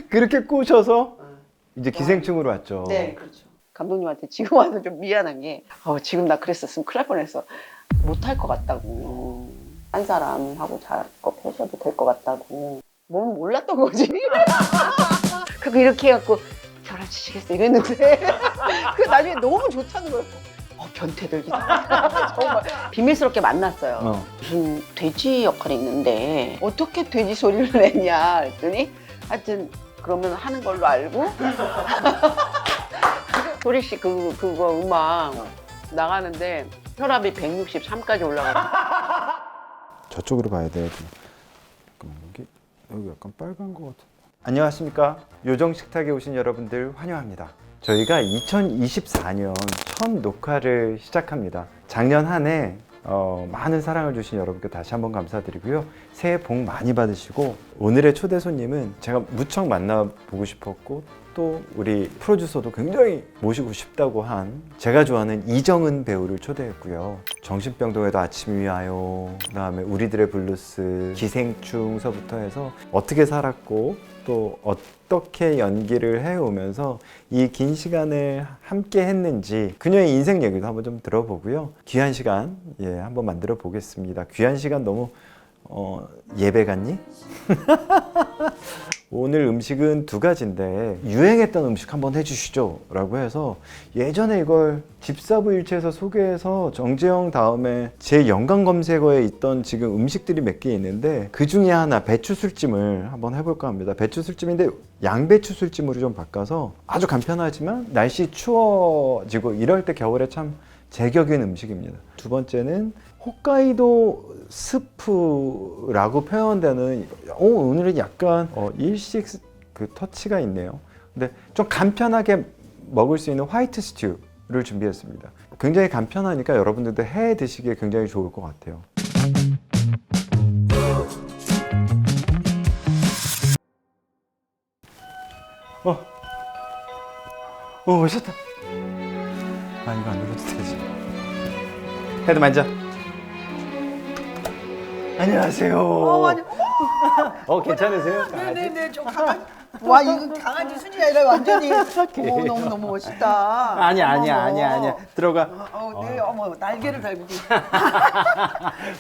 그렇게 꼬셔서 이제 기생충으로 왔죠. 네, 그렇죠. 감독님한테 지금 와서 좀 미안한 게 지금 나 그랬었으면 큰일 날 뻔했어. 못할 것 같다고. 한 사람하고 작업 하셔도 될 것 같다고. 뭔 몰랐던 거지. 그거 이렇게 해갖고 결혼치시겠어 이랬는데 그 나중에 너무 좋다는 거예요. 변태들이다. 정말 비밀스럽게 만났어요. 무슨 돼지 역할이 있는데 어떻게 돼지 소리를 내냐 했더니 하여튼 그러면 하는 걸로 알고 소리 씨 그거 음악 나가는데 혈압이 163까지 올라가. 저쪽으로 봐야 돼. 잠깐만, 여기 약간 빨간 것 같아. 안녕하십니까. 요정식탁에 오신 여러분들 환영합니다. 저희가 2024년 첫 녹화를 시작합니다. 작년 한 해 많은 사랑을 주신 여러분께 다시 한번 감사드리고요. 새해 복 많이 받으시고, 오늘의 초대 손님은 제가 무척 만나보고 싶었고 또 우리 프로듀서도 굉장히 모시고 싶다고 한 제가 좋아하는 이정은 배우를 초대했고요. 정신병동에도 아침이 와요, 그 다음에 우리들의 블루스, 기생충서부터 해서 어떻게 살았고 또 어떻게 연기를 해오면서 이 긴 시간을 함께 했는지 그녀의 인생 얘기도 한번 좀 들어보고요. 귀한 시간 한번 만들어 보겠습니다. 귀한 시간 너무 예배 같니? 오늘 음식은 두 가지인데 유행했던 음식 한번 해주시죠 라고 해서 예전에 이걸 집사부일체에서 소개해서 정재영 다음에 제 연관 검색어에 있던 지금 음식들이 몇 개 있는데 그 중에 하나 배추술찜을 한번 해볼까 합니다. 배추술찜인데 양배추술찜으로 좀 바꿔서 아주 간편하지만 날씨 추워지고 이럴 때 겨울에 참 제격인 음식입니다. 두 번째는 홋카이도 스프라고 표현되는 오늘은 약간 일식 그 터치가 있네요. 근데 좀 간편하게 먹을 수 있는 화이트 스튜를 준비했습니다. 굉장히 간편하니까 여러분들도 해 드시기에 굉장히 좋을 것 같아요. 오셨다. 아, 이거 안 눌러도 되지. 헤드 만져. 안녕하세요. 괜찮으세요? 네네네, 저 강아지. 와, 이거 강아지 순이 아니라 완전히. 너무 멋있다. 아니야. 들어가. 네, 날개를 달고.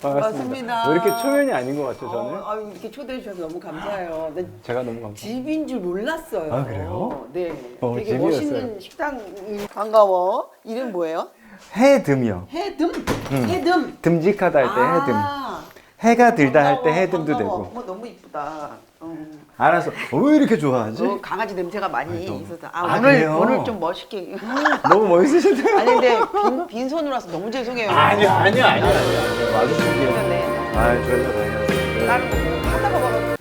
반갑습니다. 왜 이렇게 초면이 아닌 것 같죠, 저는? 이렇게 초대해 주셔서 너무 감사해요. 네, 제가 너무 감사합니다. 집인 줄 몰랐어요. 아, 그래요? 네. 되게 집이었어요. 멋있는 식당. 반가워. 이름 뭐예요? 해듬이요. 해듬. 해듬. 듬직하다 할 때 해듬. 해가 들다 할 때 해듬도 반가워. 되고. 너무 이쁘다. 알았어. 왜 이렇게 좋아하지? 강아지 냄새가 많이 있어서. 그래요? 오늘 좀 멋있게. 너무 멋있으신데? 아니 근데 빈손으로 와서 너무 죄송해요. 아니야. 와주신 게. 네. 저희가 다행이었어요. 다른 거 하다가 먹어.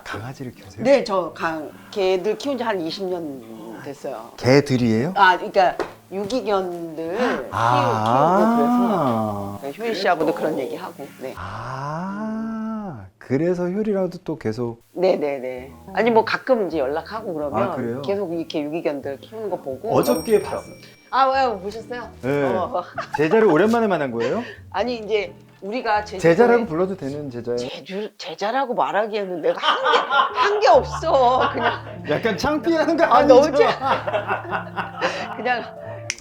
강아지를 키우세요? 네, 저 개들 키운 지 한 20년 됐어요. 개들이에요? 그러니까 유기견들 키우고 그래서 효리 씨하고도 그런 얘기 하고. 네. 그래서 효리랑도 또 계속. 네네네. 아니 뭐 가끔 이제 연락하고 그러면 그래요? 계속 이렇게 유기견들 키우는 거 보고. 어저께 봤어. 왜 보셨어요? 네. 제자를 오랜만에 만난 거예요? 아니 이제 우리가 제자라고 불러도 되는 제자예요? 제자라고 말하기에는 내가 한 게 없어. 그냥. 약간 창피한 거 아니죠? 너무 그냥.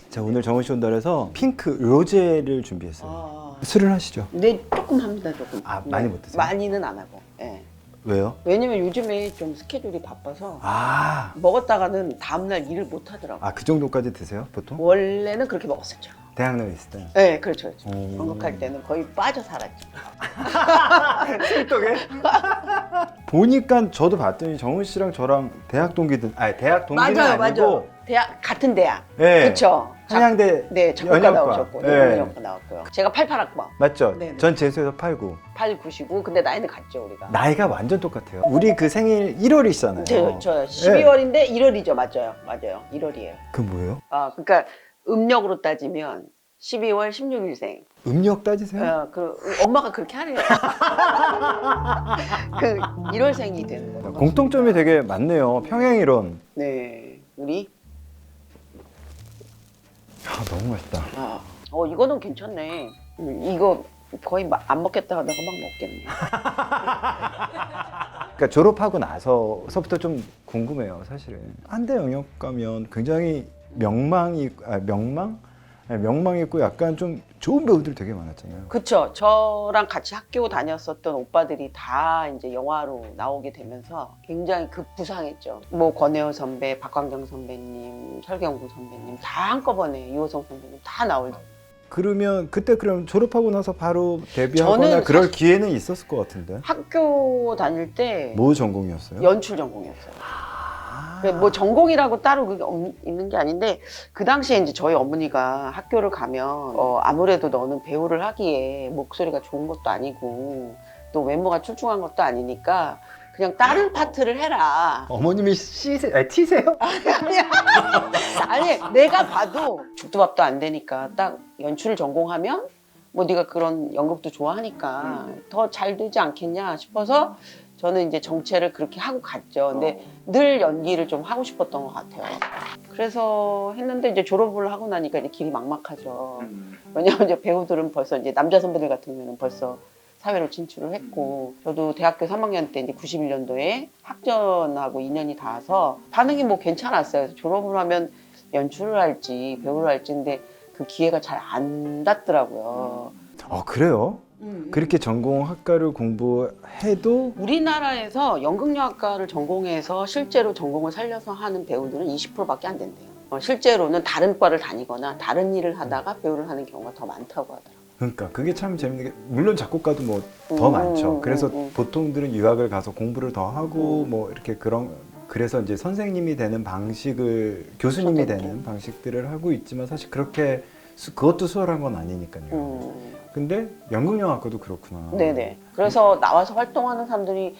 자, 오늘 정은 씨 온다 그래서 핑크 로제를 준비했어요. 술을 하시죠? 네, 조금 합니다, 조금. 많이 못 드세요? 많이는 안 하고. 예. 왜요? 왜냐면 요즘에 좀 스케줄이 바빠서 아, 먹었다가는 다음날 일을 못 하더라고요. 그 정도까지 드세요, 보통? 원래는 그렇게 먹었었죠. 대학 나와 있을 때? 네, 그렇죠. 오. 건국할 때는 거의 빠져 살았죠. 술떡에? 보니까 저도 봤더니 정은 씨랑 저랑 대학 동기들, 대학 동기는 맞아요, 아니고 같은 대학. 네. 그렇죠. 한양대 네, 전과 연영과. 나오셨고, 네. 연영과 나왔고요. 제가 88학번, 맞죠? 네네. 전 재수해서 89. 8, 9시고, 근데 나이는 같죠, 우리가. 나이가 완전 똑같아요. 우리 그 생일 1월이시잖아요. 저 12월인데 1월이죠, 맞아요. 1월이에요. 그 뭐예요? 그러니까 음력으로 따지면 12월 16일생. 음력 따지세요? 엄마가 그렇게 하네요. 1월생이 되는 거죠. 공통점이 되게 많네요. 평행이론. 네, 우리. 너무 맛있다. 이거는 괜찮네. 이거 거의 안 먹겠다가 내가 막 먹겠네. 그러니까 졸업하고 나서부터 좀 궁금해요, 사실은. 한대 영역 가면 굉장히 명망이 있고 약간 좀 좋은 배우들이 되게 많았잖아요. 그쵸. 저랑 같이 학교 다녔었던 오빠들이 다 이제 영화로 나오게 되면서 굉장히 급부상했죠. 뭐 권혜호 선배, 박광정 선배님, 설경구 선배님 다 한꺼번에 이호성 선배님 다 나올. 그러면 그때 그럼 졸업하고 나서 바로 데뷔하거나 저는 그럴 기회는 있었을 것 같은데. 학교 다닐 때 뭐 전공이었어요? 연출 전공이었어요. 아. 뭐 전공이라고 따로 그게 있는 게 아닌데 그 당시에 이제 저희 어머니가 학교를 가면 아무래도 너는 배우를 하기에 목소리가 좋은 것도 아니고 또 외모가 출중한 것도 아니니까 그냥 다른 파트를 해라. 어머님이 티세요? 아니 내가 봐도 죽도 밥도 안 되니까 딱 연출을 전공하면 뭐 네가 그런 연극도 좋아하니까 더 잘 되지 않겠냐 싶어서 저는 이제 정체를 그렇게 하고 갔죠. 근데 늘 연기를 좀 하고 싶었던 것 같아요. 그래서 했는데 이제 졸업을 하고 나니까 이제 길이 막막하죠. 왜냐하면 이제 배우들은 벌써 이제 남자 선배들 같은 경우는 벌써 사회로 진출을 했고 저도 대학교 3학년 때 이제 91년도에 학전하고 2년이 닿아서 반응이 뭐 괜찮았어요. 그래서 졸업을 하면 연출을 할지 배우를 할지 근데 그 기회가 잘 안 닿더라고요. 그래요? 그렇게 전공 학과를 공부해도 우리나라에서 연극영화과를 전공해서 실제로 전공을 살려서 하는 배우들은 20%밖에 안 된대요. 실제로는 다른 과를 다니거나 다른 일을 하다가 배우를 하는 경우가 더 많다고 하더라고요. 그러니까 그게 참 재밌는 게 물론 작곡가도 뭐 더 많죠. 그래서 보통들은 유학을 가서 공부를 더 하고 뭐 이렇게 그래서 이제 선생님이 되는 방식을 교수님이 되는 방식들을 하고 있지만 사실 그렇게 그것도 수월한 건 아니니까요. 근데 연극영화과도 그렇구나. 네네. 그래서 나와서 활동하는 사람들이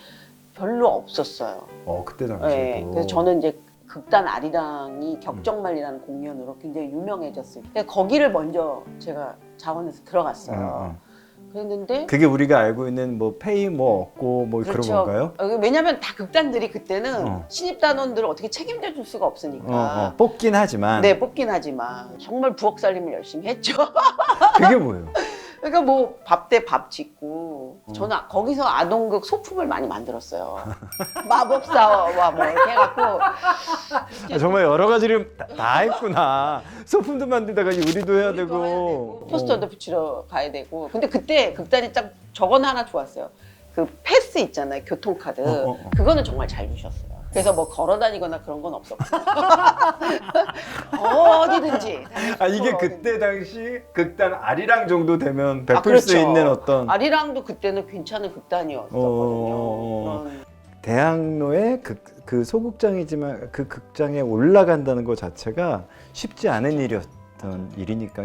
별로 없었어요. 그때 당시에도. 네. 그래서 저는 이제 극단 아리랑이 격정말이라는 공연으로 굉장히 유명해졌어요. 거기를 먼저 제가 자원해서 들어갔어요. 그랬는데 그게 우리가 알고 있는 뭐 페이 뭐 얻고 뭐 그렇죠. 그런 건가요? 왜냐면 다 극단들이 그때는 신입단원들을 어떻게 책임져 줄 수가 없으니까. 뽑긴 하지만. 네, 뽑긴 하지만 정말 부엌 살림을 열심히 했죠. 그게 뭐예요? 그러니까 뭐 밥 대 밥 짓고 저는 거기서 아동극 소품을 많이 만들었어요. 마법사와 뭐 이렇게 해갖고 정말 여러 가지를 다 했구나. 소품도 만들다가 요리도 해야 되고 포스터도 붙이러 가야 되고. 근데 그때 극단이 딱 저건 하나 좋았어요. 그 패스 있잖아요, 교통카드. 그거는 정말 잘 주셨어요. 그래서 뭐 걸어 다니거나 그런 건 없었고 어디든지. 이게 그때 당시 극단 아리랑 정도 되면 베풀 수 있는 어떤 아리랑도 그때는 괜찮은 극단이었었거든요. 대학로에 그 소극장이지만 그 극장에 올라간다는 것 자체가 쉽지 않은 일이었던 일이니까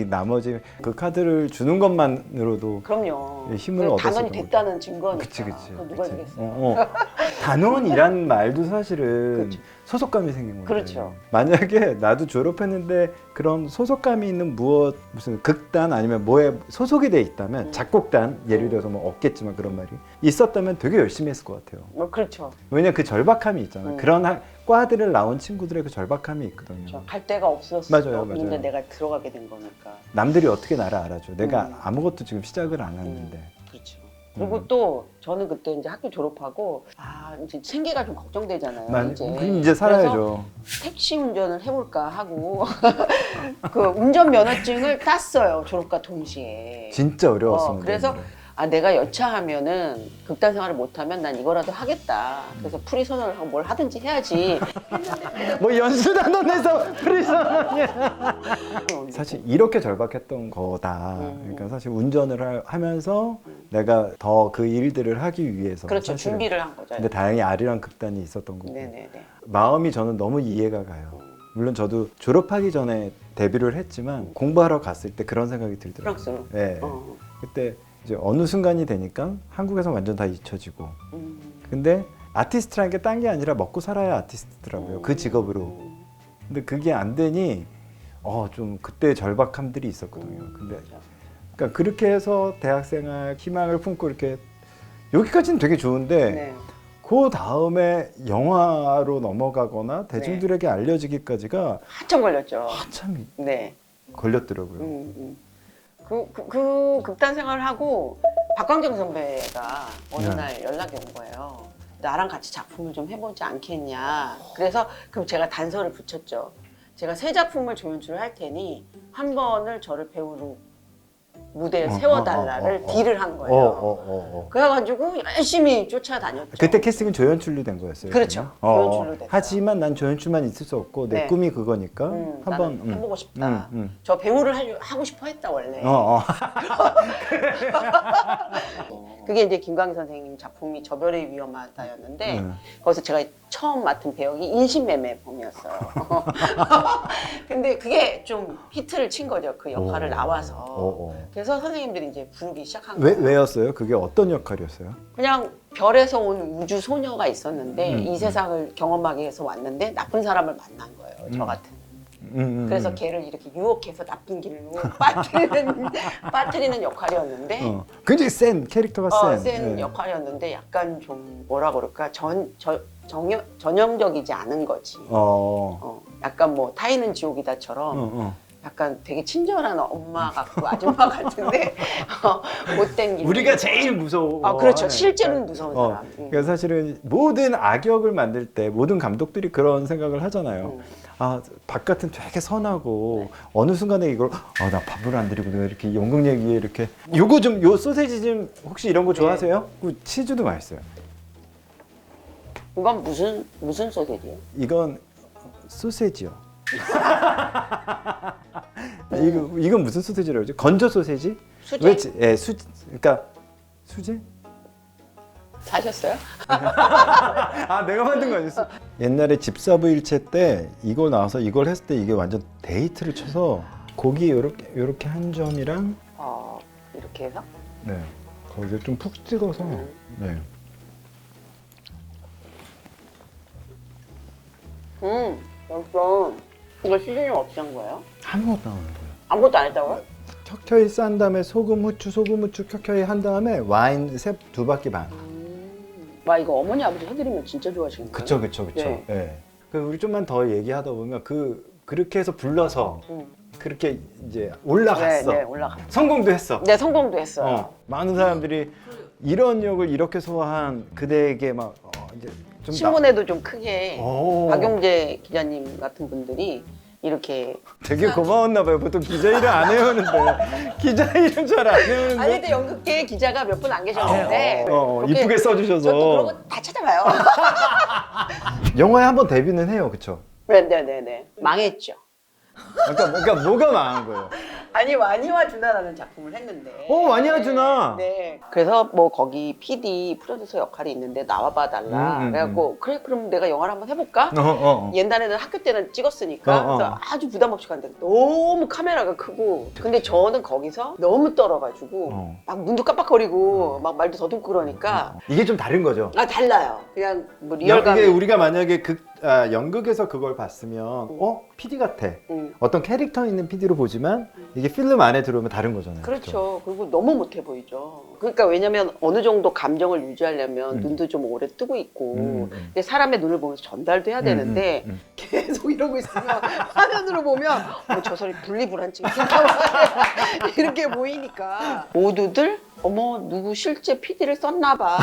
나머지 그 카드를 주는 것만으로도 그럼요. 힘을 얻었을 단원이 거고. 됐다는 증거니까. 그치. 누가 되겠어요? 단원이란 말도 사실은 그치. 소속감이 생긴 거예요. 그렇죠. 만약에 나도 졸업했는데 그런 소속감이 있는 무슨 극단 아니면 뭐에 소속이 돼 있다면 작곡단 예를 들어서 뭐 없겠지만 그런 말이 있었다면 되게 열심히 했을 것 같아요. 그렇죠. 왜냐 그 절박함이 있잖아요. 그런 과들을 나온 친구들의 그 절박함이 있거든요. 그렇죠. 갈 데가 없었어. 맞아요. 근데 내가 들어가게 된 거니까. 남들이 어떻게 나를 알아줘. 내가 아무것도 지금 시작을 안 했는데. 그렇죠. 그리고 또 저는 그때 이제 학교 졸업하고 이제 생계가 좀 걱정되잖아요. 그럼 이제 살아야죠. 택시 운전을 해볼까 하고 그 운전 면허증을 땄어요. 졸업과 동시에. 진짜 어려웠습니다. 그래서 내가 여차하면은 극단 생활을 못하면 난 이거라도 하겠다. 그래서 프리 선언을 하고 뭘 하든지 해야지. 뭐 연수단원에서 프리선언이야. 사실 이렇게 절박했던 거다. 그러니까 사실 운전을 하면서 내가 더 그 일들을 하기 위해서. 그렇죠. 사실은. 준비를 한 거죠. 근데 다행히 아리랑 극단이 있었던 거고. 네네네. 마음이 저는 너무 이해가 가요. 물론 저도 졸업하기 전에 데뷔를 했지만 공부하러 갔을 때 그런 생각이 들더라고요. 프랑스로. 네. 그때 이제 어느 순간이 되니까 한국에서 완전 다 잊혀지고. 근데 아티스트라는 게 딴 게 아니라 먹고 살아야 아티스트더라고요. 그 직업으로. 근데 그게 안 되니 좀 그때 절박함들이 있었거든요. 근데 그러니까 그렇게 해서 대학생활 희망을 품고 이렇게 여기까지는 되게 좋은데 네. 그 다음에 영화로 넘어가거나 대중들에게 알려지기까지가 한참 걸렸죠. 한참 네. 걸렸더라고요. 그 극단 생활을 하고 박광정 선배가 어느 네. 날 연락이 온 거예요. 나랑 같이 작품을 좀 해보지 않겠냐. 그래서 그럼 제가 단서를 붙였죠. 제가 새 작품을 조연출을 할 테니 한 번을 저를 배우로 무대에 세워달라를 딜을 한 거예요. 그래가지고 열심히 쫓아다녔죠. 그때 캐스팅은 조연출로 된 거였어요. 그렇죠. 그러면? 조연출로 됐어요. 하지만 난 조연출만 있을 수 없고 내 네. 꿈이 그거니까 한번 나는 해보고 싶다. 저 배우를 하고 싶어 했다 원래. 그게 이제 김광희 선생님 작품이 저별의 위험하다였는데 거기서 제가 처음 맡은 배역이 인신매매범이었어요. 근데 그게 좀 히트를 친 거죠. 그 역할을 나와서. 그래서 선생님들이 이제 부르기 시작한 거예요. 왜였어요? 그게 어떤 역할이었어요? 그냥 별에서 온 우주 소녀가 있었는데 이 세상을 경험하기 위해서 왔는데 나쁜 사람을 만난 거예요. 저 같은. 그래서 걔를 이렇게 유혹해서 나쁜 길로 빠뜨리는 역할이었는데 굉장히 센 캐릭터가 센 역할이었는데 약간 좀 뭐라 그럴까 전형적이지 않은 거지. 약간 뭐 타인은 지옥이다처럼 약간 되게 친절한 엄마 같고 아줌마 같은데 못된 길. 우리가 제일 무서워. 그렇죠. 실제로는 무서운 사람. 그러니까 사실은 모든 악역을 만들 때 모든 감독들이 그런 생각을 하잖아요. 바깥은 되게 선하고 어느 순간에 이걸 나 밥을 안 드리고 내가 이렇게 연극 얘기에 이렇게 요거 좀 요 소세지 좀 혹시 이런 거 좋아하세요? 그 치즈도 맛있어요. 이건 무슨 소세지예요? 이건 소세지요. 이건 무슨 소세지라고 그러지? 건조 소세지? 수제? 그러니까 수제? 사셨어요? 내가 만든 거 아니었어? 옛날에 집사부 일체 때 이거 나와서 이걸 했을 때 이게 완전 데이트를 쳐서 고기 요렇게 한 점이랑 이렇게 해서? 네 거기에 좀 푹 찍어서 네. 맛있어. 이거 시즈닝 없이 한 거예요? 아무것도 안 하는 거예요. 아무것도 안 했다고요? 켜켜이 싼 다음에 소금 후추 켜켜이 한 다음에 와인 2바퀴 반. 와 이거 어머니 아버지 해드리면 진짜 좋아하시는 거예요? 그쵸. 네. 네. 우리 좀만 더 얘기하다 보면 그렇게 해서 불러서 그렇게 이제 올라갔어. 네, 올라갔어. 성공도 했어. 네, 성공도 했어요. 많은 사람들이 이런 역을 이렇게 소화한 그대에게 막 이제 좀 신문에도 좀 크게 박용재 기자님 같은 분들이 이렇게 되게 고마웠나 봐요. 보통 기자 일을 안 해오는데 기자 일은 잘 안 해오는데. 아니 근데 연극계 기자가 몇 분 안 계셨는데 그렇게 이쁘게 써주셔서. 저도 그런 거 다 찾아봐요. 영화에 한번 데뷔는 해요, 그쵸? 네네네. 망했죠. 그러니까 뭐가 망한 거예요? 아니 와니와 준하라는 작품을 했는데. 와니와 준하. 네. 그래서 뭐 거기 PD 프로듀서 역할이 있는데 나와봐 달라. 그래갖고 그래 그럼 내가 영화를 한번 해볼까? 옛날에는 학교 때는 찍었으니까 그래서 아주 부담 없이 갔는데 너무 카메라가 크고 근데 저는 거기서 너무 떨어가지고 막 눈도 깜빡거리고 막 말도 더듬고 그러니까 이게 좀 다른 거죠? 달라요. 그냥 뭐 리얼감. 이게 우리가 만약에 연극에서 그걸 봤으면 PD 같아. 어떤 캐릭터 있는 PD로 보지만 이게 필름 안에 들어오면 다른 거잖아요. 그렇죠. 그리고 너무 못해 보이죠. 그러니까 왜냐면 어느 정도 감정을 유지하려면 눈도 좀 오래 뜨고 있고 근데 사람의 눈을 보면서 전달도 해야 되는데 계속 이러고 있으면 화면으로 보면 저 사람이 분리불안증이 이렇게 보이니까 모두들 어머 누구 실제 PD를 썼나 봐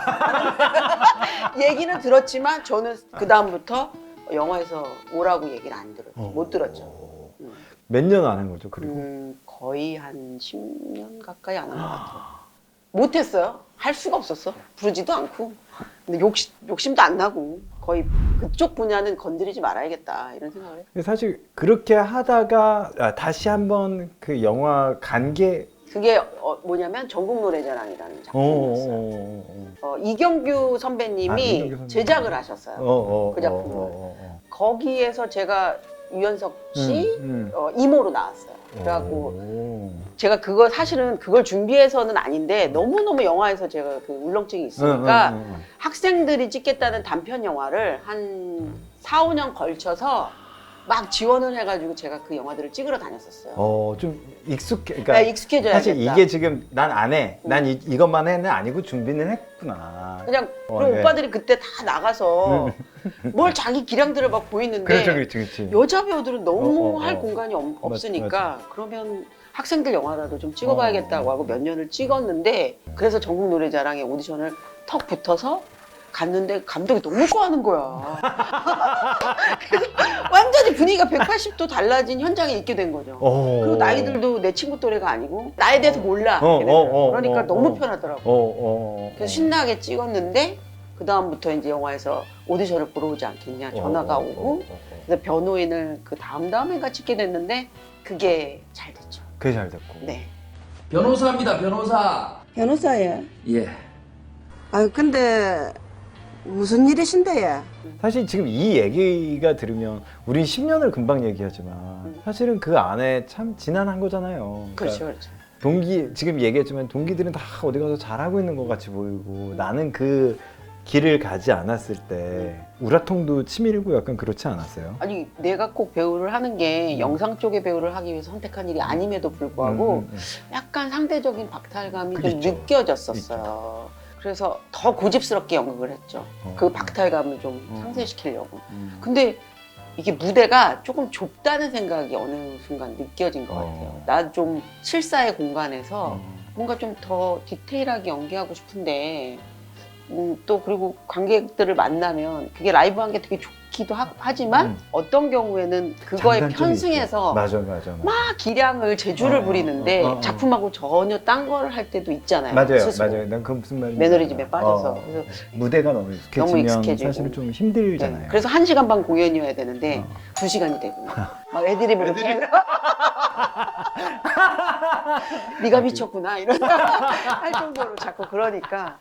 얘기는 들었지만 저는 그 다음부터 영화에서 오라고 얘기를 안 들었죠. 못 들었죠. 몇 년 안 한 거죠, 그리고? 거의 한 10년 가까이 안 한 것 같아요. 못했어요. 할 수가 없었어. 부르지도 않고. 근데 욕심도 안 나고 거의 그쪽 분야는 건드리지 말아야겠다 이런 생각을 했어요. 사실 그렇게 하다가 다시 한번 그 영화 간 게 그게 뭐냐면 전국 노래자랑이라는 작품이었어요. 이경규 선배님이 제작을 하셨어요. 그 작품을. 거기에서 제가 유연석 씨 이모로 나왔어요. 그래갖고 제가 그거 사실은 그걸 준비해서는 아닌데 너무너무 영화에서 제가 그 울렁증이 있으니까 학생들이 찍겠다는 단편 영화를 한 4, 5년 걸쳐서 막 지원을 해가지고 제가 그 영화들을 찍으러 다녔었어요. 좀 그러니까 네, 익숙해져야겠다. 사실 이게 지금 난 안 해. 난 이것만 해는 아니고 준비는 했구나. 그냥 그리고 오빠들이 그때 다 나가서 뭘 자기 기량들을 막 보이는데 그렇지. 여자 배우들은 너무 할 공간이 없으니까 그러면 학생들 영화라도 좀 찍어봐야겠다고 하고 몇 년을 찍었는데 그래서 전국 노래자랑에 오디션을 턱 붙어서 갔는데 감독이 너무 좋아하는 거야. 그래서 완전히 분위기가 180도 달라진 현장에 있게 된 거죠. 그리고 나이들도 내 친구 또래가 아니고 나에 대해서 몰라. 걔네들은. 그러니까 너무 편하더라고. 그래서 신나게 찍었는데 그 다음부터 이제 영화에서 오디션을 보러 오지 않겠냐 전화가 오고 그래서 변호인을 그 다음에가 찍게 됐는데 그게 잘 됐죠. 그게 잘 됐고. 네. 변호사입니다, 변호사. 변호사예. 예. 아유 근데 무슨 일이신데 예? 사실 지금 이 얘기가 들으면 우린 10년을 금방 얘기하지만 사실은 그 안에 참 지난한 거잖아요. 그렇죠, 그렇죠. 동기 지금 얘기했지만 동기들은 다 어디 가서 잘하고 있는 것 같이 보이고 나는 그 길을 가지 않았을 때 우라통도 치밀고 약간 그렇지 않았어요? 아니 내가 꼭 배우를 하는 게 영상 쪽의 배우를 하기 위해서 선택한 일이 아님에도 불구하고 약간 상대적인 박탈감이 좀 그렇죠. 느껴졌었어요. 그래서 더 고집스럽게 연극을 했죠. 그 박탈감을 좀 상쇄시키려고. 근데 이게 무대가 조금 좁다는 생각이 어느 순간 느껴진 것 같아요. 나 좀 실사의 공간에서 뭔가 좀 더 디테일하게 연기하고 싶은데 또 그리고 관객들을 만나면 그게 라이브한 게 되게 좋기도 하지만 어떤 경우에는 그거에 장단점이 편승해서 있죠. 맞아. 막 기량을 재주를 부리는데 작품하고 전혀 딴 걸 할 때도 있잖아요. 맞아요. 스스로. 맞아요. 난 그 무슨 말인지 매너리즘에 알아. 빠져서. 그래서 무대가 너무 익숙해지면 익숙해지고. 사실은 좀 힘들잖아요. 네. 그래서 1시간 반 공연이어야 되는데 2시간이 되고 막 애드립을 이렇게 해서 네가 미쳤구나 이런 할 정도로 자꾸 그러니까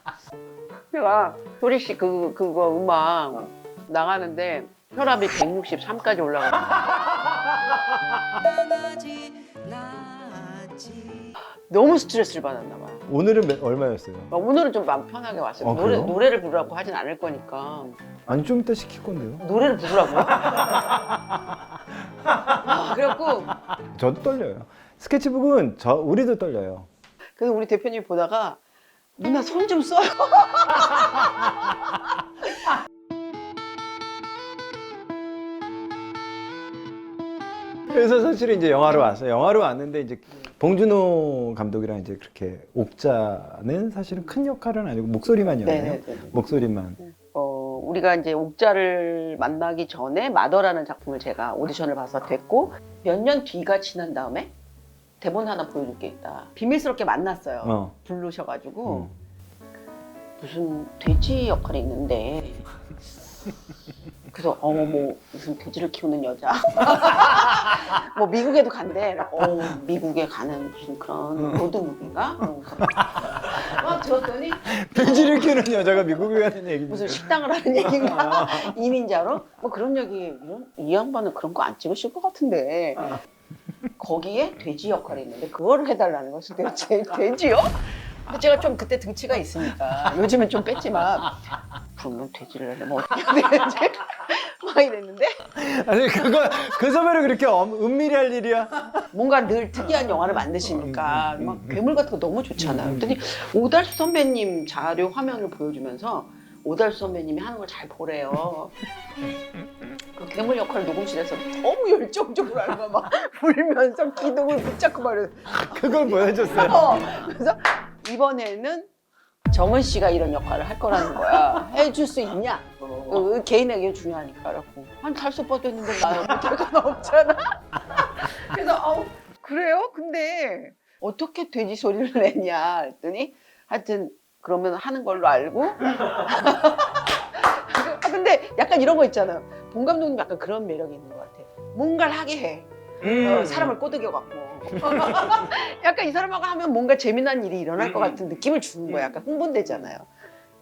내가 소리 씨 그거 음악 나가는데 혈압이 163까지 올라가고 너무 스트레스를 받았나 봐. 오늘은 얼마였어요? 오늘은 좀 마음 편하게 왔어요. 그래요? 노래를 부르라고 하진 않을 거니까 아니 좀 이따 시킬 건데요? 노래를 부르라고. 그래갖고 저도 떨려요. 스케치북은 우리도 떨려요. 그래서 우리 대표님 보다가 누나 손 좀 써요. 그래서 사실은 이제 영화로 왔어요. 영화로 왔는데 이제 봉준호 감독이랑 이제 그렇게 옥자는 사실은 큰 역할은 아니고 목소리만이었나요? 네네네. 목소리만. 우리가 이제 옥자를 만나기 전에 마더라는 작품을 제가 오디션을 봐서 됐고 몇 년 뒤가 지난 다음에 대본 하나 보여줄 게 있다. 비밀스럽게 만났어요. 부르셔가지고 무슨 돼지 역할이 있는데 그래서 뭐 무슨 돼지를 키우는 여자 뭐 미국에도 간대. 미국에 가는 무슨 그런 로드무비인가? 막 들었더니 돼지를 키우는 여자가 미국에 가는 얘기. 무슨 식당을 하는 얘기인가? 이민자로? 뭐 그런 얘기. 이 양반은 그런 거 안 찍으실 것 같은데 거기에 돼지 역할이 있는데 그거를 해달라는 것이 돼지요? 근데 제가 좀 그때 등치가 있으니까 요즘은 좀 뺐지만 그러면 돼지를 하려면 어떻게 해야 되는지 막 이랬는데 아니 그 선배를 그렇게 은밀히 할 일이야? 뭔가 늘 특이한 영화를 만드시니까 막 괴물 같은 거 너무 좋잖아요. 그랬더니 오달수 선배님 자료 화면을 보여주면서 오달수 선배님이 하는 걸 잘 보래요. 그 괴물 역할 녹음실에서 너무 열정적으로 하는 거야. 막 울면서 기둥을 붙잡고 말해요. 그걸 보여줬어요. 그래서 이번에는 정은 씨가 이런 역할을 할 거라는 거야. 해줄 수 있냐? 개인에게 중요하니까. 그래갖고 한 달수 뻗었는데 나 못할 건 없잖아. 그래서 그래요? 근데 어떻게 돼지 소리를 내냐 했더니 하여튼 그러면 하는 걸로 알고 근데 약간 이런 거 있잖아요. 봉 감독님 약간 그런 매력이 있는 것 같아. 뭔가를 하게 해. 사람을 꼬드겨갖고 약간 이 사람하고 하면 뭔가 재미난 일이 일어날 것 같은 느낌을 주는 거야. 약간 흥분되잖아요.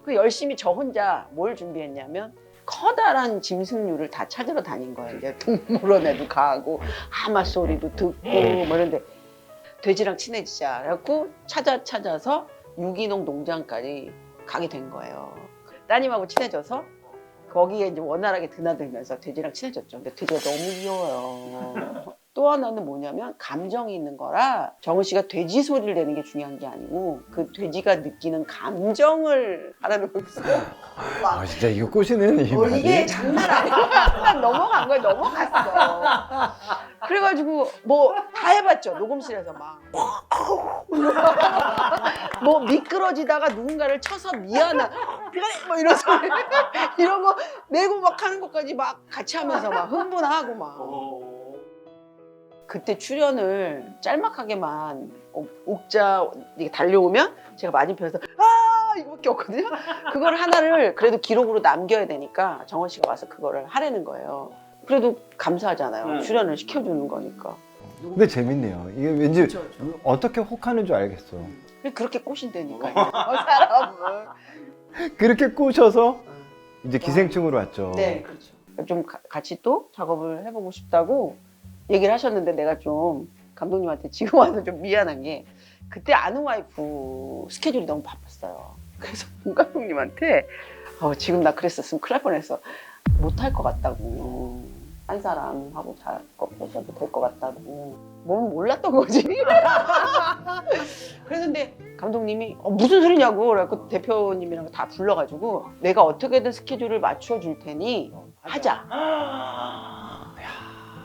그 열심히 저 혼자 뭘 준비했냐면 커다란 짐승류를 다 찾으러 다닌 거야. 이제 동물원에도 가고 하마 소리도 듣고 뭐 이런데 돼지랑 친해지자. 그래갖고 찾아서 유기농 농장까지 가게 된 거예요. 따님하고 친해져서 거기에 이제 원활하게 드나들면서 돼지랑 친해졌죠. 근데 돼지가 너무 귀여워요. 또 하나는 뭐냐면 감정이 있는 거라 정은 씨가 돼지 소리를 내는 게 중요한 게 아니고 그 돼지가 느끼는 감정을 하라는 거였어요. 진짜 이거 꼬시는 이 말이. 이게 장난 아니고 넘어간 거야. 넘어갔어. 그래가지고 뭐 다 해봤죠. 녹음실에서 막. 뭐 미끄러지다가 누군가를 쳐서 미안한 그래 뭐 이런 소리 이런 거 내고 막 하는 것까지 막 같이 하면서 막 흥분하고 막. 그때 출연을 짤막하게만 옥자 이게 달려오면 제가 맞은편에서 아 이거밖에 없거든요. 그걸 하나를 그래도 기록으로 남겨야 되니까 정원 씨가 와서 그거를 하라는 거예요. 그래도 감사하잖아요. 출연을 시켜주는 거니까. 근데 재밌네요. 이게 왠지 어떻게 혹하는 줄 알겠어. 그렇게 꼬신다니까요. 사람을. 그렇게 꼬셔서 이제 기생충으로 왔죠. 네, 그렇죠. 좀 같이 또 작업을 해보고 싶다고 얘기를 하셨는데 내가 좀 감독님한테 지금 와서 좀 미안한 게 그때 아는 와이프 스케줄이 너무 바빴어요. 그래서 본 감독님한테 지금 나 그랬었으면 큰일 날 뻔했어. 못할 것 같다고. 한 사람하고 작업하셔도 될 것 같다고. 뭔 몰랐던 거지. 그랬는데 감독님이 무슨 소리냐고 그래갖고 대표님이랑 다 불러가지고 내가 어떻게든 스케줄을 맞춰줄 테니 하자.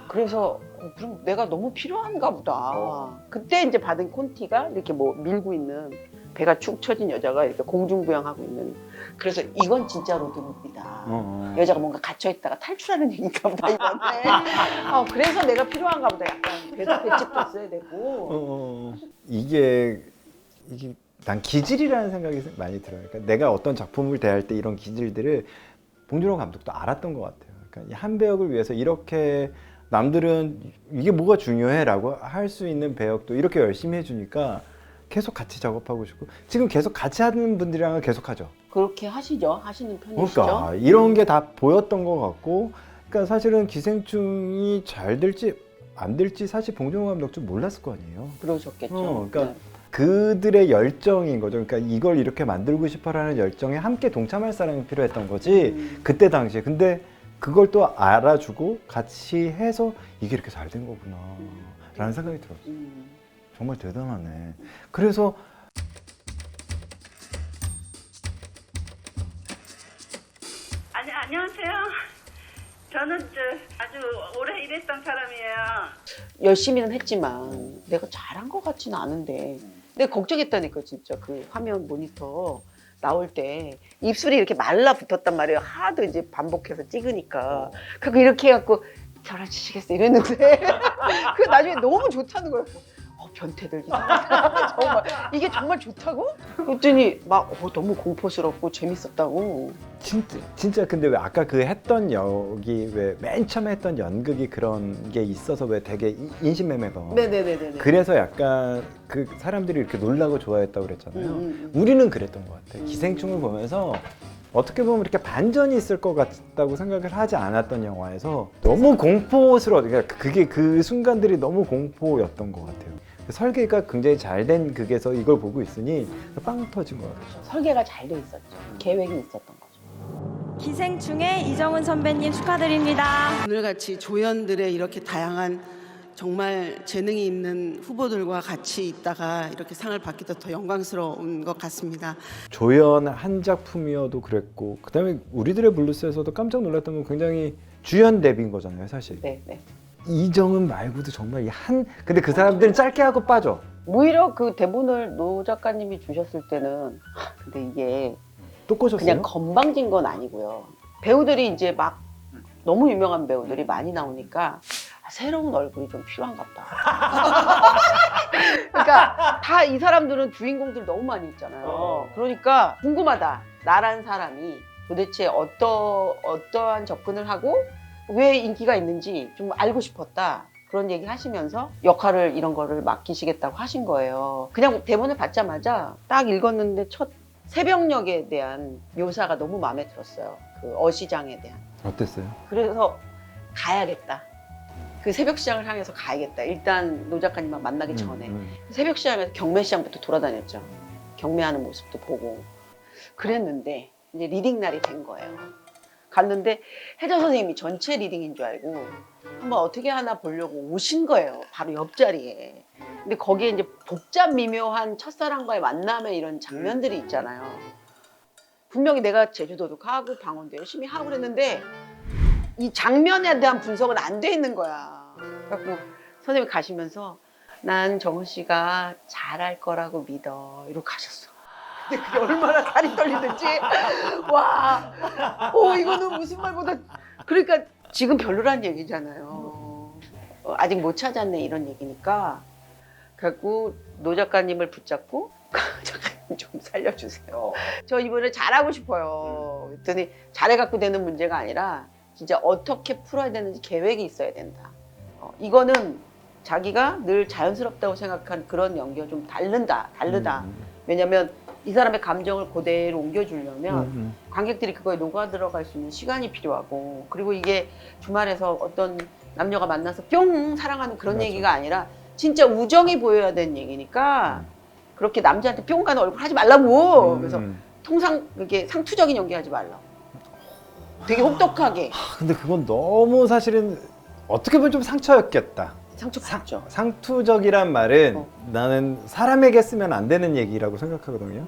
그래서 그럼 내가 너무 필요한가 보다. 그때 이제 받은 콘티가 이렇게 뭐 밀고 있는 배가 축 처진 여자가 이렇게 공중부양하고 있는. 그래서 이건 진짜 로드무비다. 여자가 뭔가 갇혀있다가 탈출하는 얘기인가 보다 이번에. 그래서 내가 필요한가 보다. 약간 배집도 써야 되고. 이게 난 기질이라는 생각이 많이 들어요. 그러니까 내가 어떤 작품을 대할 때 이런 기질들을 봉준호 감독도 알았던 것 같아요. 그러니까 이 한 배역을 위해서 이렇게 남들은 이게 뭐가 중요해라고 할 수 있는 배역도 이렇게 열심히 해주니까 계속 같이 작업하고 싶고 지금 계속 같이 하는 분들이랑은 계속 하죠. 그렇게 하시죠? 하시는 편이시죠? 그러니까 이런 게 다 보였던 것 같고 그러니까 사실은 기생충이 잘 될지 안 될지 사실 봉준호 감독도 몰랐을 거 아니에요. 그러셨겠죠. 그러니까 그들의 열정인 거죠. 그러니까 이걸 이렇게 만들고 싶어라는 열정에 함께 동참할 사람이 필요했던 거지 그때 당시에. 근데 그걸 또 알아주고 같이 해서 이게 이렇게 잘 된 거구나 라는 생각이 들었어요. 정말 대단하네. 그래서 안녕하세요. 저는 아주 오래 일했던 사람이에요. 열심히는 했지만 내가 잘한 것 같지는 않은데 내가 걱정했다니까 진짜 그 화면 모니터 나올 때 입술이 이렇게 말라붙었단 말이에요. 하도 이제 반복해서 찍으니까 그리고 이렇게 해갖고 저랑 치시겠어 이랬는데 그 나중에 너무 좋다는 거예요. 변태들 정말 이게 정말 좋다고? 그랬더니 막 너무 공포스럽고 재밌었다고. 진짜 근데 왜 아까 그 했던 역이 왜 맨 처음에 했던 연극이 그런 게 있어서 왜 되게 인신매매가 네네네네. 그래서 약간 그 사람들이 이렇게 놀라고 좋아했다고 그랬잖아요. 우리는 그랬던 것 같아요. 기생충을 보면서 어떻게 보면 이렇게 반전이 있을 것 같다고 생각을 하지 않았던 영화에서 너무 공포스러워. 그러니까 그게 그 순간들이 너무 공포였던 것 같아요. 설계가 굉장히 잘 된 극에서 이걸 보고 있으니 빵 터진 것 같아요. 설계가 잘 돼 있었죠. 계획이 있었던 거죠. 기생충의 이정은 선배님 축하드립니다. 오늘같이 조연들의 이렇게 다양한 정말 재능이 있는 후보들과 같이 있다가 이렇게 상을 받기도 더 영광스러운 것 같습니다. 조연 한 작품이어도 그랬고 그다음에 우리들의 블루스에서도 깜짝 놀랐던 건 굉장히 주연 데뷔인 거잖아요, 사실. 네. 이정은 말고도 정말 근데 그 사람들은 짧게 하고 빠져. 오히려 그 대본을 노 작가님이 주셨을 때는 근데 이게 또 꼬셨어요? 그냥 건방진 건 아니고요. 배우들이 이제 막 너무 유명한 배우들이 많이 나오니까 새로운 얼굴이 좀 필요한갑다. 그러니까 다 이 사람들은 주인공들 너무 많이 있잖아요. 그러니까 궁금하다. 나란 사람이 도대체 어떠한 접근을 하고 왜 인기가 있는지 좀 알고 싶었다. 그런 얘기 하시면서 역할을 이런 거를 맡기시겠다고 하신 거예요. 그냥 대본을 받자마자 딱 읽었는데 첫 새벽녘에 대한 묘사가 너무 마음에 들었어요. 그 어시장에 대한. 어땠어요? 그래서 가야겠다. 그 새벽시장을 향해서 가야겠다. 일단 노 작가님만 만나기 전에 새벽시장에서 경매시장부터 돌아다녔죠. 경매하는 모습도 보고 그랬는데 이제 리딩 날이 된 거예요. 갔는데 혜자 선생님이 전체 리딩인 줄 알고 한번 어떻게 하나 보려고 오신 거예요. 바로 옆자리에. 근데 거기에 이제 복잡 미묘한 첫사랑과의 만남의 이런 장면들이 있잖아요. 분명히 내가 제주도도 가고 강원도 열심히 하고 그랬는데 이 장면에 대한 분석은 안 돼 있는 거야. 그래갖고 선생님이 가시면서 난 정은 씨가 잘할 거라고 믿어 이러고 가셨어. 근데 그게 얼마나 다리 떨리는지 와, 이거는 무슨 말보다 그러니까 지금 별로란 얘기잖아요. 아직 못 찾았네 이런 얘기니까 결국 노 작가님을 붙잡고 작가님 좀 살려주세요. 저 이번에 잘하고 싶어요. 그랬더니 잘해갖고 되는 문제가 아니라 진짜 어떻게 풀어야 되는지 계획이 있어야 된다. 이거는 자기가 늘 자연스럽다고 생각한 그런 연기가 좀 다르다. 왜냐면 이 사람의 감정을 그대로 옮겨주려면 관객들이 그거에 녹아 들어갈 수 있는 시간이 필요하고 그리고 이게 주말에서 어떤 남녀가 만나서 뿅 사랑하는 그런 맞아. 얘기가 아니라 진짜 우정이 보여야 되는 얘기니까 그렇게 남자한테 뿅 가는 얼굴 하지 말라고. 그래서 통상 그게 상투적인 연기하지 말라고. 되게 혹독하게. 근데 그건 너무 사실은 어떻게 보면 좀 상처였겠다. 상처받죠. 상투적이란 말은 나는 사람에게 쓰면 안 되는 얘기라고 생각하거든요.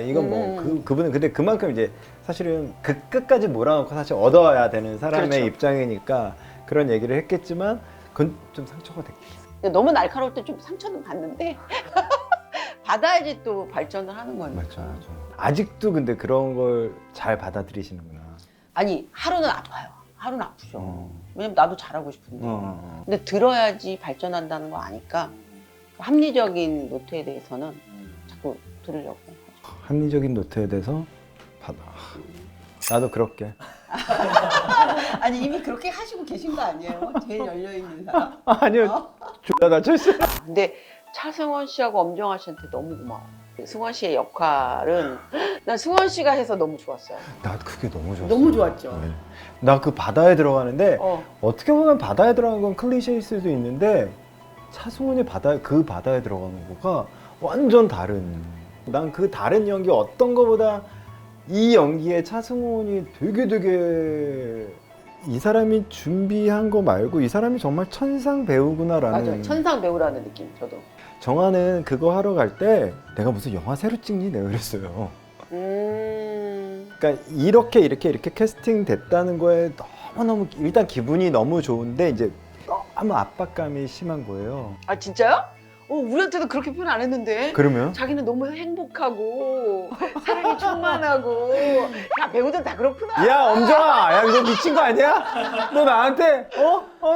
이건 뭐 그분은 근데 그만큼 이제 사실은 그 끝까지 몰아넣고 사실 얻어야 되는 사람의 그렇죠. 입장이니까 그런 얘기를 했겠지만 그건 좀 상처가 됐겠어. 너무 날카로울 때 좀 상처는 받는데 받아야지 또 발전을 하는 거예요. 맞죠. 아직도 근데 그런 걸 잘 받아들이시는구나. 아니 하루는 아파요. 하루는 아프죠. 왜냐면 나도 잘하고 싶은데. 근데 들어야지 발전한다는 거 아니까 합리적인 노트에 대해서는 자꾸 들으려고. 합리적인 노트에 대해서 받아. 나도 그렇게. 아니 이미 그렇게 하시고 계신 거 아니에요? 제일 열려 있는 사람. 아니요. 졸라 다쳤어요. 근데 차승원 씨하고 엄정화 씨한테 너무 고마워. 승원 씨의 역할은 난 승원 씨가 해서 너무 좋았어요. 나 그게 너무 좋았어. 너무 좋았죠. 네. 나 그 바다에 들어가는데 어. 어떻게 보면 바다에 들어가는 건 클리셰일 수도 있는데 차승원이 그 바다에 들어가는 거가 완전 다른. 난 그 다른 연기 어떤 거보다 이 연기에 차승원이 되게 이 사람이 준비한 거 말고 이 사람이 정말 천상 배우구나라는. 맞아요. 천상 배우라는 느낌 저도. 정화는 그거 하러 갈 때 내가 무슨 영화 새로 찍니? 내가 그랬어요. 그러니까 이렇게 캐스팅 됐다는 거에 너무너무 일단 기분이 너무 좋은데 이제 너무 압박감이 심한 거예요. 아 진짜요? 우리한테도 그렇게 표현 안 했는데. 그러면? 자기는 너무 행복하고 사랑이 충만하고 야 배우들 다 그렇구나. 야 엄정아, 야 너 미친 거 아니야? 너 나한테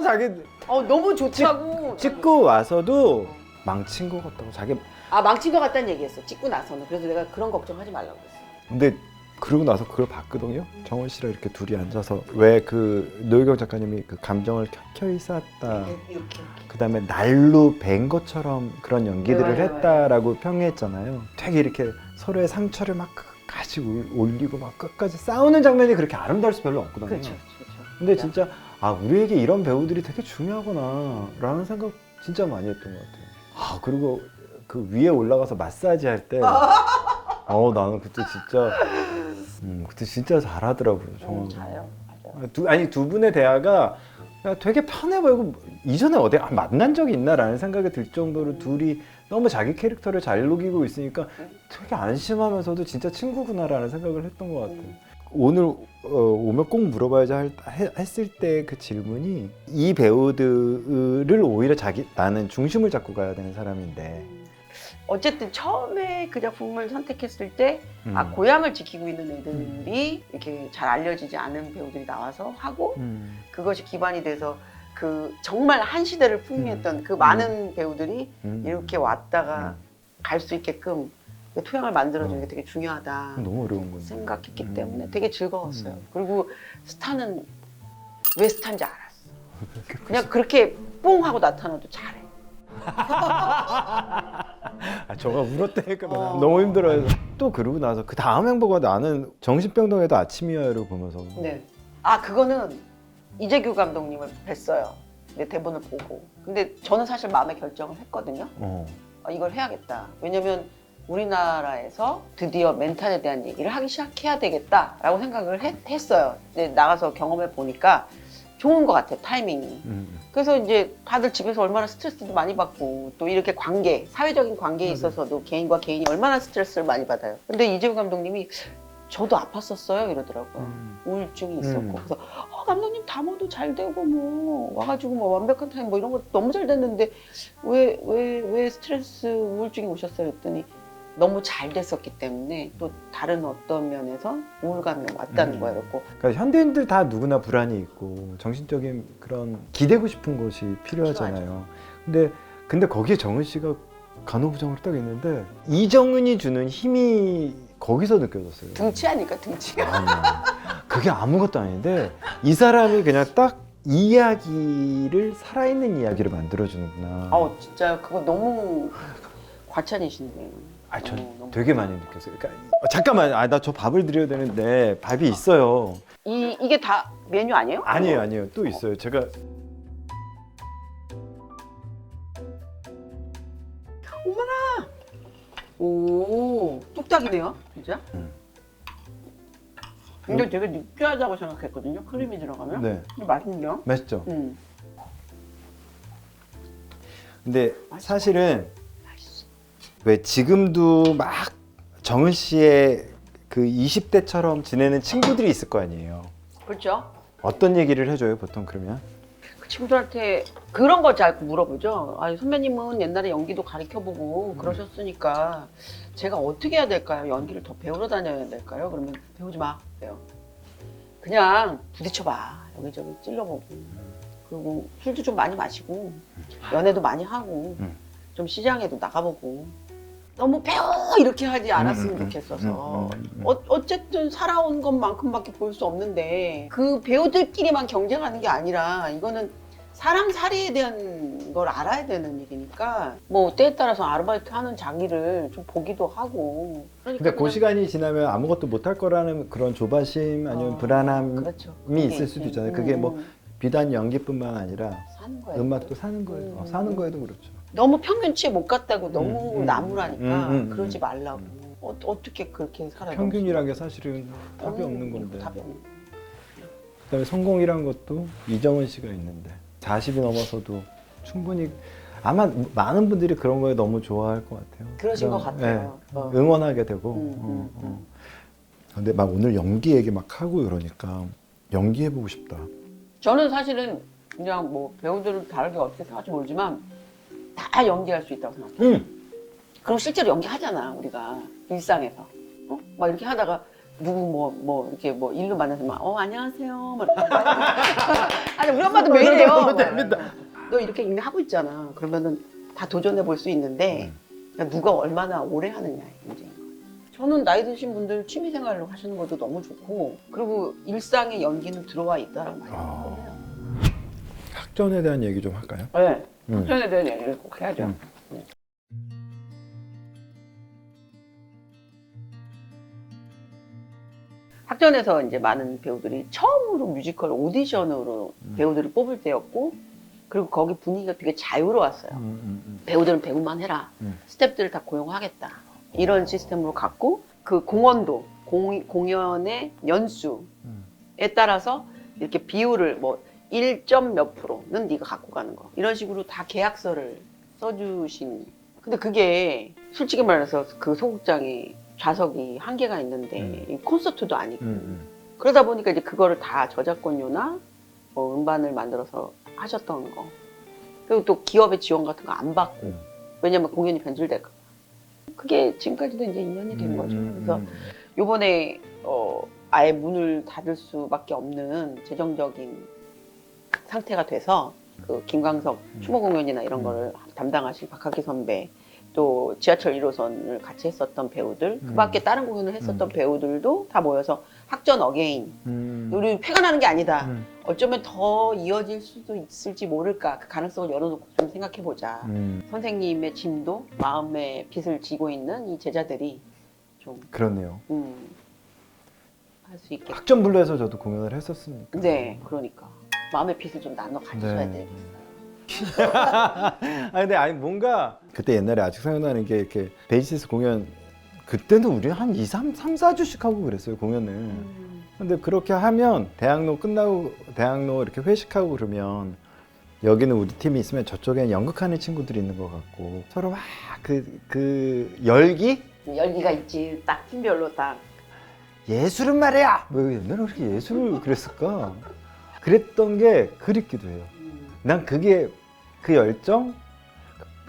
자기 너무 좋다고. 찍고 와서도 망친 것 같다고 자기. 망친 것 같다는 얘기했어. 찍고 나서는. 그래서 내가 그런 걱정하지 말라고 그랬어. 근데 그러고 나서 그걸 봤거든요. 정원 씨랑 이렇게 둘이 앉아서 왜 그 노유경 작가님이 그 감정을 켜켜이 쌓았다. 이렇게. 그다음에 날로 벤 것처럼 그런 연기들을 네, 했다라고 평했잖아요. 되게 이렇게 서로의 상처를 막 끝까지 올리고 막 끝까지 싸우는 장면이 그렇게 아름다울 수 별로 없거든요. 그렇죠. 근데 진짜 우리에게 이런 배우들이 되게 중요하구나라는 생각 진짜 많이 했던 것 같아요. 그리고 그 위에 올라가서 마사지 할 때 나는 그때 진짜 잘하더라고요. 정말. 잘해요. 맞아요. 아니 두 분의 대화가 되게 편해 보이고 이전에 어디 만난 적이 있나라는 생각이 들 정도로 둘이 너무 자기 캐릭터를 잘 녹이고 있으니까 되게 안심하면서도 진짜 친구구나라는 생각을 했던 것 같아요. 오늘 오면 꼭 물어봐야지 했을 때 그 질문이 이 배우들을 오히려 나는 중심을 잡고 가야 되는 사람인데 어쨌든 처음에 그 작품을 선택했을 때 고향을 지키고 있는 애들이 이렇게 잘 알려지지 않은 배우들이 나와서 하고 그것이 기반이 돼서 그 정말 한 시대를 풍미했던 그 많은 배우들이 이렇게 왔다가 갈 수 있게끔 토양을 만들어주는 게 되게 중요하다 너무 어려운 건데 생각했기 때문에 되게 즐거웠어요. 그리고 스타는 왜 스타인지 알았어. 그냥 그렇게 뽕 하고 나타나도 잘해. 저가 울었다니까 너무 힘들어요. 또 그러고 나서 그 다음 행보가 나는 정신병동에도 아침이야를 보면서 네. 그거는 이재규 감독님을 뵀어요. 내 대본을 보고. 근데 저는 사실 마음의 결정을 했거든요. 이걸 해야겠다. 왜냐면 우리나라에서 드디어 멘탈에 대한 얘기를 하기 시작해야 되겠다라고 생각을 했어요. 근데 나가서 경험해 보니까 좋은 것 같아요, 타이밍이. 그래서 이제 다들 집에서 얼마나 스트레스도 많이 받고 또 이렇게 사회적인 관계에 있어서도 개인과 개인이 얼마나 스트레스를 많이 받아요. 근데 이재우 감독님이 저도 아팠었어요 이러더라고요. 우울증이 있었고 그래서 감독님 담아도 잘 되고 뭐 와가지고 뭐 완벽한 타임 뭐 이런 거 너무 잘 됐는데 왜 스트레스 우울증이 오셨어요 했더니 너무 잘 됐었기 때문에 또 다른 어떤 면에서 우울감이 왔다는 거예요. 그래서 그러니까 현대인들 다 누구나 불안이 있고 정신적인 그런 기대고 싶은 것이 필요하잖아요. 근데 거기에 정은 씨가 간호부장으로 딱 있는데 이정은이 주는 힘이 거기서 느껴졌어요. 등치 아닐까 등치. 아니, 그게 아무것도 아닌데 이 사람이 그냥 딱 이야기를 살아있는 이야기를 만들어주는구나. 진짜 그거 너무 과찬이신데. 전 너무 되게 많이 느꼈어요. 그러니까 잠깐만, 나 저 밥을 드려야 되는데 밥이 있어요. 이게 다 메뉴 아니에요? 아니에요. 또 있어요. 제가 오, 뚝딱이네요, 진짜. 근데 되게 느끼하다고 생각했거든요, 크림이 들어가면. 네, 근데 맛있네요. 맛있죠. 음. 근데 사실은 왜 지금도 막 정은 씨의 그 20대처럼 지내는 친구들이 있을 거 아니에요. 그렇죠. 어떤 얘기를 해줘요, 보통 그러면? 그 친구들한테 그런 거 자꾸 물어보죠. 아니, 선배님은 옛날에 연기도 가르쳐보고 그러셨으니까 제가 어떻게 해야 될까요? 연기를 더 배우러 다녀야 될까요? 그러면 배우지 마. 그래요. 그냥 부딪혀봐. 여기저기 찔러보고. 그리고 술도 좀 많이 마시고 연애도 많이 하고 좀 시장에도 나가보고 너무 배워 이렇게 하지 않았으면 좋겠어서 어쨌든 살아온 것만큼밖에 볼 수 없는데 그 배우들끼리만 경쟁하는 게 아니라 이거는 사람 살이에 대한 걸 알아야 되는 일이니까 뭐 때에 따라서 아르바이트 하는 자기를 좀 보기도 하고 그러니까 근데 그 그냥 시간이 지나면 아무것도 못할 거라는 그런 조바심 아니면 불안함이 그렇죠. 있을 수도 있잖아요. 그게 뭐 비단 연기뿐만 아니라 사는 거예요. 음악도 사는 거예요. 사는 거에도 그렇죠. 너무 평균치에 못 갔다고 너무 나무라니까 그러지 음. 말라고. 어떻게 그렇게 살아요? 평균이란 게 사실은 답이 없는 건데. 답이 없는. 그다음에 성공이란 것도 이정은 씨가 있는데 40이 넘어서도 충분히 아마 많은 분들이 그런 거에 너무 좋아할 것 같아요. 그러신 것 그런, 같아요. 응원하게 되고. 근데 막 오늘 연기 얘기 막 하고 이러니까 연기해보고 싶다. 저는 사실은 그냥 뭐 배우들은 다르게 어떻게 생각할지 모르지만 다 연기할 수 있다고 생각해요. 그리고 실제로 연기하잖아 우리가 일상에서. 막 이렇게 하다가 누구 뭐 이렇게 뭐 일로 만나서 막 안녕하세요. 막 아니 우리 엄마도 매일 해요. 너 이렇게 이미 하고 있잖아. 그러면은 다 도전해 볼 수 있는데 누가 얼마나 오래 하느냐의 문제인 거예요. 저는 나이 드신 분들 취미 생활로 하시는 것도 너무 좋고 그리고 일상에 연기는 들어와 있다라고 많이 하거든요. 학전에 대한 얘기 좀 할까요? 네. 학전에 대한 얘기를 꼭 해야죠. 학전에서 이제 많은 배우들이 처음으로 뮤지컬 오디션으로 배우들을 뽑을 때였고 그리고 거기 분위기가 되게 자유로웠어요. 배우들은 배우만 해라. 스태프들을 다 고용하겠다. 이런 시스템으로 갔고 그 공원도 공연의 연수에 따라서 이렇게 비율을 뭐 1점 몇 프로는 네가 갖고 가는 거 이런 식으로 다 계약서를 써주신. 근데 그게 솔직히 말해서 그 소극장에 좌석이 한계가 있는데 이 콘서트도 아니고 그러다 보니까 이제 그거를 다 저작권료나 뭐 음반을 만들어서 하셨던 거 그리고 또 기업의 지원 같은 거 안 받고 왜냐면 공연이 변질될까 그게 지금까지도 이제 2년이 된 거죠. 그래서 요번에 아예 문을 닫을 수밖에 없는 재정적인 상태가 돼서 그 김광석 추모 공연이나 이런 거를 담당하신 박학기 선배 또 지하철 1호선을 같이 했었던 배우들 그 밖에 다른 공연을 했었던 배우들도 다 모여서 학전 어게인 우리 폐가 나는 게 아니다. 어쩌면 더 이어질 수도 있을지 모를까 그 가능성을 열어놓고 좀 생각해보자. 선생님의 짐도 마음의 빚을 지고 있는 이 제자들이 좀 그렇네요. 할 수 있게. 학전불로에서 저도 공연을 했었으니까. 네, 그러니까 마음의 빚을 좀 나눠 가져야 네. 되겠어요. 근데 뭔가 그때 옛날에 아직 생각나는 게 이렇게 베이시스 공연 그때는 우리 한 3, 4주씩 하고 그랬어요 공연을. 근데 그렇게 하면 대학로 끝나고 대학로 이렇게 회식하고 그러면 여기는 우리 팀이 있으면 저쪽엔 연극하는 친구들이 있는 것 같고 서로 막 그 열기가 열기가 있지. 딱 팀별로 딱. 예술은 말이야. 왜 옛날에 그렇게 예술을 그랬을까? 그랬던 게 그립기도 해요. 난 그게 그 열정,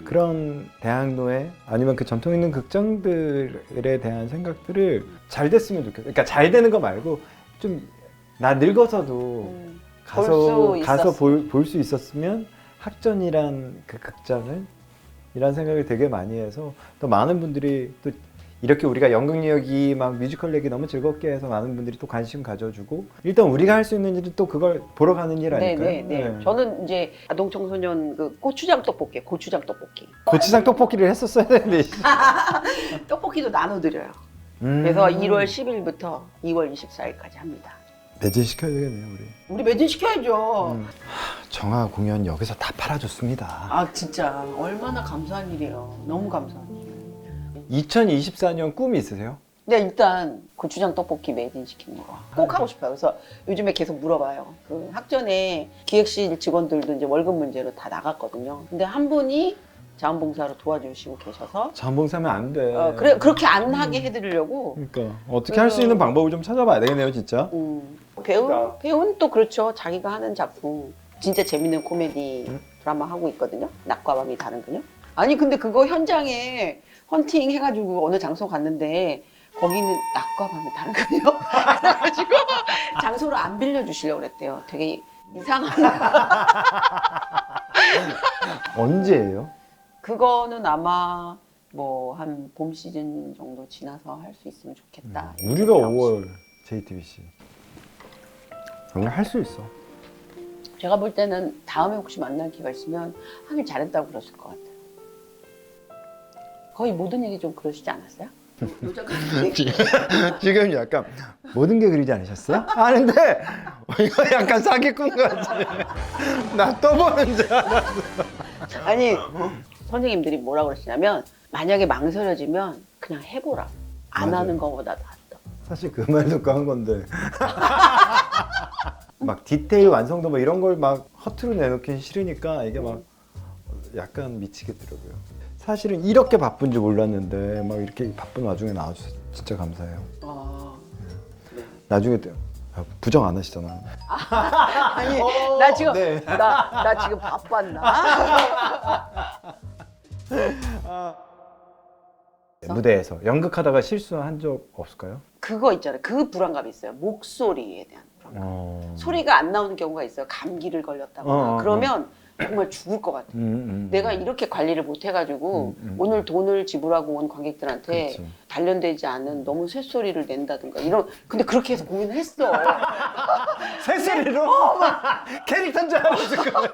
그런 대학로에 아니면 그 전통 있는 극장들에 대한 생각들을 잘 됐으면 좋겠어. 그러니까 잘 되는 거 말고 좀 나 늙어서도 가서 볼 수 있었으면 학전이란 그 극장을 이란 생각을 되게 많이 해서 또 많은 분들이 또 이렇게 우리가 연극 얘기 막 뮤지컬 얘기 너무 즐겁게 해서 많은 분들이 또 관심 가져주고 일단 우리가 할 수 있는 일은 또 그걸 보러 가는 일 아닐까요? 네네네. 저는 이제 아동 청소년 그 고추장 떡볶이. 고추장 떡볶이를 했었어야 되는데. 떡볶이도 나눠드려요. 그래서 1월 10일부터 2월 24일까지 합니다. 매진시켜야 되겠네요 우리. 매진 시켜야죠. 정화 공연 여기서 다 팔아줬습니다. 아 진짜 얼마나 감사한 일이에요. 너무 감사한 일. 2024년 꿈이 있으세요? 근데 일단 고추장 떡볶이 매진시키는 거 꼭 하고 싶어요. 그래서 요즘에 계속 물어봐요. 그 학전에 기획실 직원들도 이제 월급 문제로 다 나갔거든요. 근데 한 분이 자원봉사로 도와주시고 계셔서 자원봉사면 안 돼. 그렇게 안 하게 해드리려고. 그러니까 어떻게 할 수 있는 방법을 좀 찾아봐야 되겠네요 진짜. 배우는 또 그렇죠. 자기가 하는 작품 진짜 재밌는 코미디 드라마 하고 있거든요. 낮과 밤이 다른 그녀. 아니 근데 그거 현장에 헌팅 해가지고 어느 장소 갔는데 거기는 낮과 밤이 다른 그녀. 그래가지고 장소를 안 빌려주시려고 그랬대요. 되게 이상한. 언제예요? 그거는 아마 뭐 한 봄 시즌 정도 지나서 할 수 있으면 좋겠다. 우리가 5월 JTBC 정말 할 수 있어. 제가 볼 때는 다음에 혹시 만날 기회가 있으면 하길 잘했다고 그러실 것 같아요. 거의 모든 얘기 좀 그러시지 않았어요? 지금 약간 모든 게 그리지 않으셨어요? 아는데 이거 약간 사기꾼 같지. 나 또 보는 줄 알았어. 아니 선생님들이 뭐라 그러시냐면 만약에 망설여지면 그냥 해보라. 안 맞아요. 하는 것보다 낫다. 사실 그 말 듣고 한 건데 막 디테일 완성도 뭐 이런 걸 막 허투루 내놓긴 싫으니까 이게 막 약간 미치겠더라고요. 사실은 이렇게 바쁜 줄 몰랐는데 막 이렇게 바쁜 와중에 나와줘서 진짜 감사해요. 나중에 부정 안 하시잖아. 아니 나 지금 네. 나 지금 바빴나? 무대에서 연극하다가 실수한 적 없을까요? 그거 있잖아요. 그 불안감이 있어요. 목소리에 대한 불안감. 소리가 안 나오는 경우가 있어요. 감기를 걸렸다거나 그러면 정말 죽을 것 같아요. 내가 이렇게 관리를 못 해가지고 오늘 돈을 지불하고 온 관객들한테 그치. 단련되지 않은 너무 쇳소리를 낸다든가 이런. 근데 그렇게 해서 공연을 했어. 새소리로? 캐릭터인 줄 알았을 거야.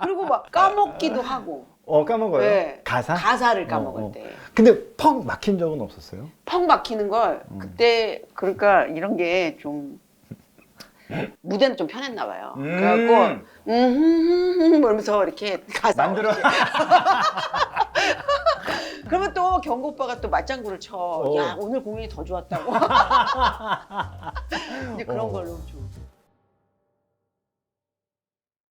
그리고 막 까먹기도 하고. 까먹어요? 네. 가사? 가사를 까먹을 때. 근데 펑 막힌 적은 없었어요? 펑 막히는 걸 그때 그러니까 이런 게 좀 무대는 좀 편했나 봐요. 그래갖고 이러면서 이렇게 가사 만들어. 그러면 또 경구 오빠가 또 맞장구를 쳐. 야 오늘 공연이 더 좋았다고. 이제 그런 걸로 좀.